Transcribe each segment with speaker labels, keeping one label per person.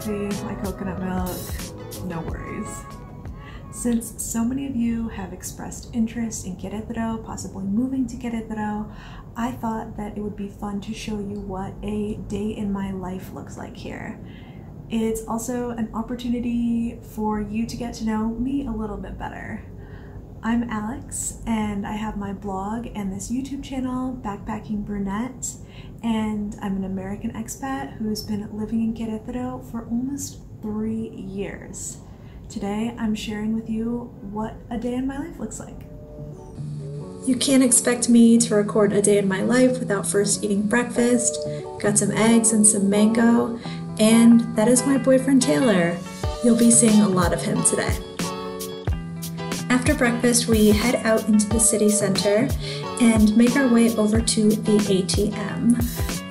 Speaker 1: coffee, my coconut milk, no worries. Since so many of you have expressed interest in Queretaro, possibly moving to Queretaro, I thought that it would be fun to show you what a day in my life looks like here. It's also an opportunity for you to get to know me a little bit better. I'm Alex, and I have my blog and this YouTube channel, Backpacking Brunette, and I'm an American expat who's been living in Queretaro for almost 3 years. Today, I'm sharing with you what a day in my life looks like. You can't expect me to record a day in my life without first eating breakfast. Got some eggs and some mango, and that is my boyfriend Taylor. You'll be seeing a lot of him today. After breakfast, we head out into the city center and make our way over to the ATM.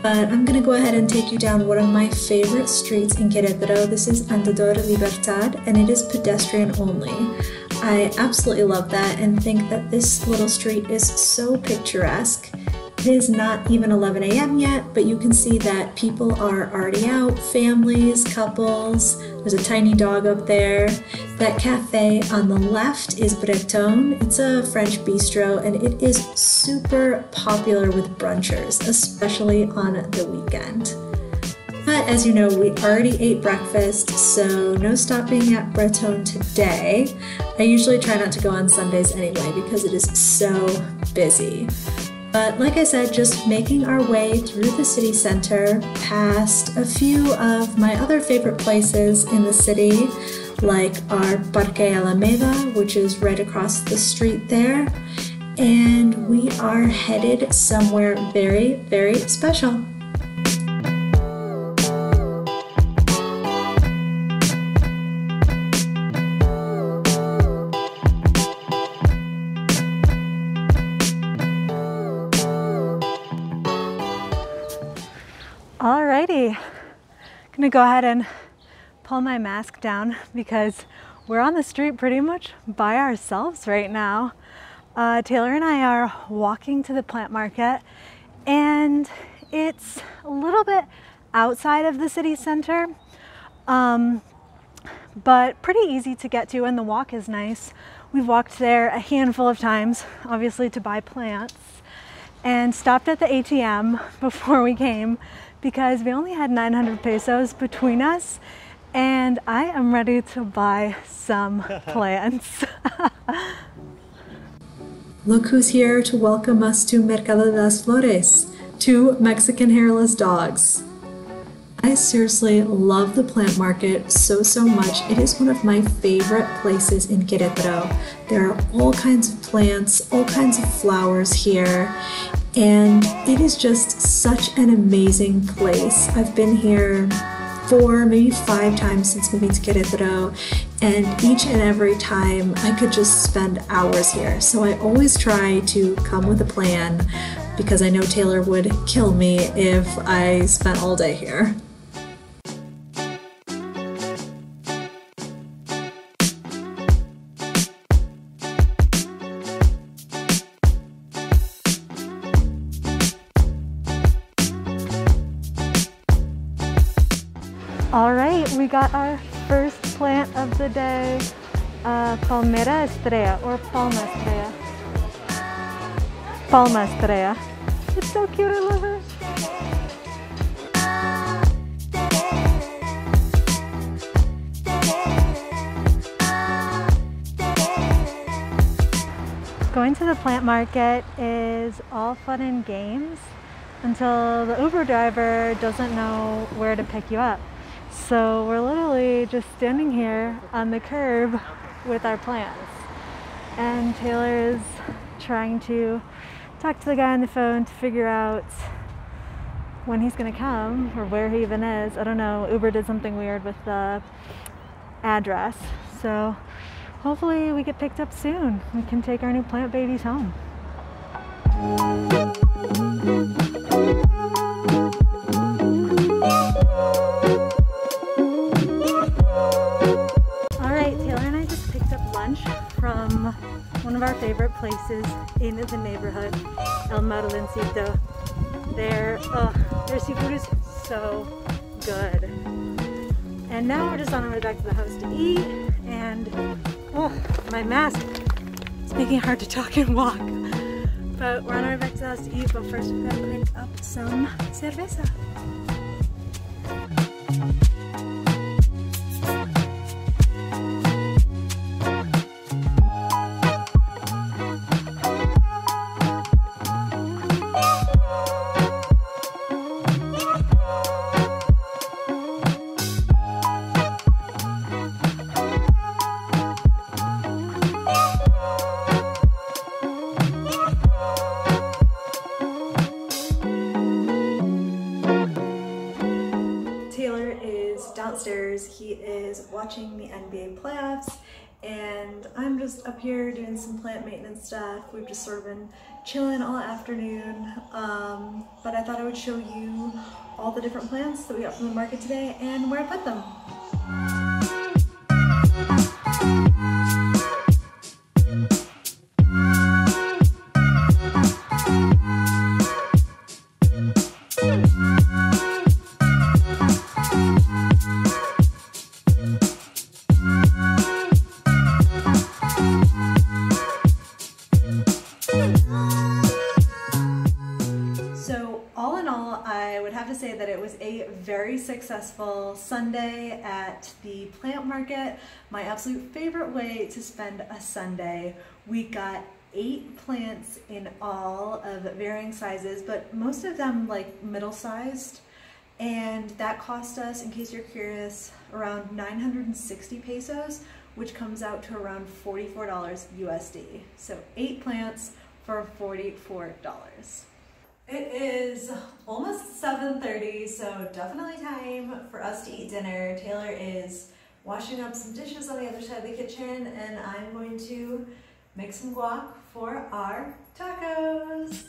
Speaker 1: But I'm gonna go ahead and take you down one of my favorite streets in Queretaro. This is ANDADOR, LIBERTAD, and it is pedestrian only. I absolutely love that and think that this little street is so picturesque. It is not even 11 a.m. yet, but you can see that people are already out, families, couples. There's a tiny dog up there. That cafe on the left is Breton. It's a French bistro, and it is super popular with brunchers, especially on the weekend. But as you know, we already ate breakfast, so no stopping at Breton today. I usually try not to go on Sundays anyway because it is so busy. But like I said, just making our way through the city center, past a few of my other favorite places in the city, like our Parque Alameda, which is right across the street there. And we are headed somewhere very, very special. Alrighty, gonna go ahead and pull my mask down because we're on the street pretty much by ourselves right now. Taylor and I are walking to the plant market, and it's a little bit outside of the city center, but pretty easy to get to, and the walk is nice. We've walked there a handful of times, obviously to buy plants, and stopped at the ATM before we came because we only had 900 pesos between us, and I am ready to buy some plants. Look who's here to welcome us to Mercado de las Flores, 2 Mexican hairless dogs. I seriously love the plant market so much. It is one of my favorite places in Queretaro. There are all kinds of plants, all kinds of flowers here, and it is just such an amazing place. I've been here 4, maybe 5 times since moving to Queretaro, and each and every time I could just spend hours here. So I always try to come with a plan because I know Taylor would kill me if I spent all day here. All right, we got our first plant of the day, Palmera Estrella, or Palma Estrella. Palma Estrella. It's so cute, I love her. Going to the plant market is all fun and games until the Uber driver doesn't know where to pick you up. So we're literally just standing here on the curb with our plants. And Taylor is trying to talk to the guy on the phone to figure out when he's gonna come or where he even is. I don't know, Uber did something weird with the address. So hopefully we get picked up soon. We can take our new plant babies home. From one of our favorite places in the neighborhood, El Marlencito. Their seafood is so good.
Speaker 2: And now we're just on our way back to the house to eat, and oh, my mask is making it hard to talk and walk. But we're on our way back to the house to eat, but first we've got to crank up some cerveza.
Speaker 1: Downstairs, he is watching the NBA playoffs, and I'm just up here doing some plant maintenance stuff. We've just sort of been chilling all afternoon, but I thought I would show you all the different plants that we got from the market today and where I put them. To say that it was a very successful Sunday at the plant market. My absolute favorite way to spend a Sunday. We got 8 plants in all of varying sizes, but most of them like middle-sized, and that cost us, in case you're curious, around 960 pesos, which comes out to around $44 USD. So 8 plants for $44. It is almost 7:30, so definitely time for us to eat dinner. Taylor is washing up some dishes on the other side of the kitchen, and I'm going to make some guac for our tacos.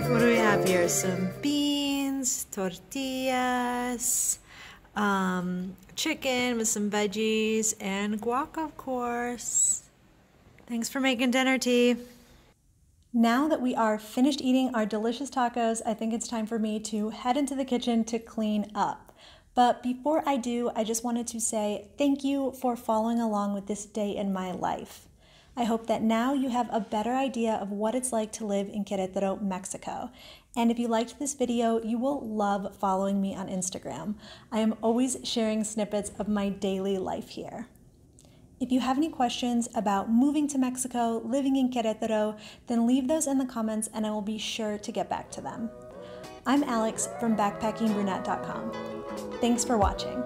Speaker 1: What do we have here? Some beans, tortillas, chicken with some veggies, and guac, of course. Thanks for making dinner, T. Now that we are finished eating our delicious tacos, I think it's time for me to head into the kitchen to clean up. But before I do, I just wanted to say thank you for following along with this day in my life. I hope that now you have a better idea of what it's like to live in Queretaro, Mexico. And if you liked this video, you will love following me on Instagram. I am always sharing snippets of my daily life here. If you have any questions about moving to Mexico, living in Queretaro, then leave those in the comments and I will be sure to get back to them. I'm Alex from backpackingbrunette.com. Thanks for watching.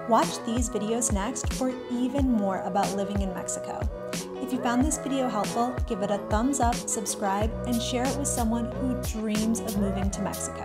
Speaker 1: Watch these videos next for even more about living in Mexico. If you found this video helpful, give it a thumbs up, subscribe, and share it with someone who dreams of moving to Mexico.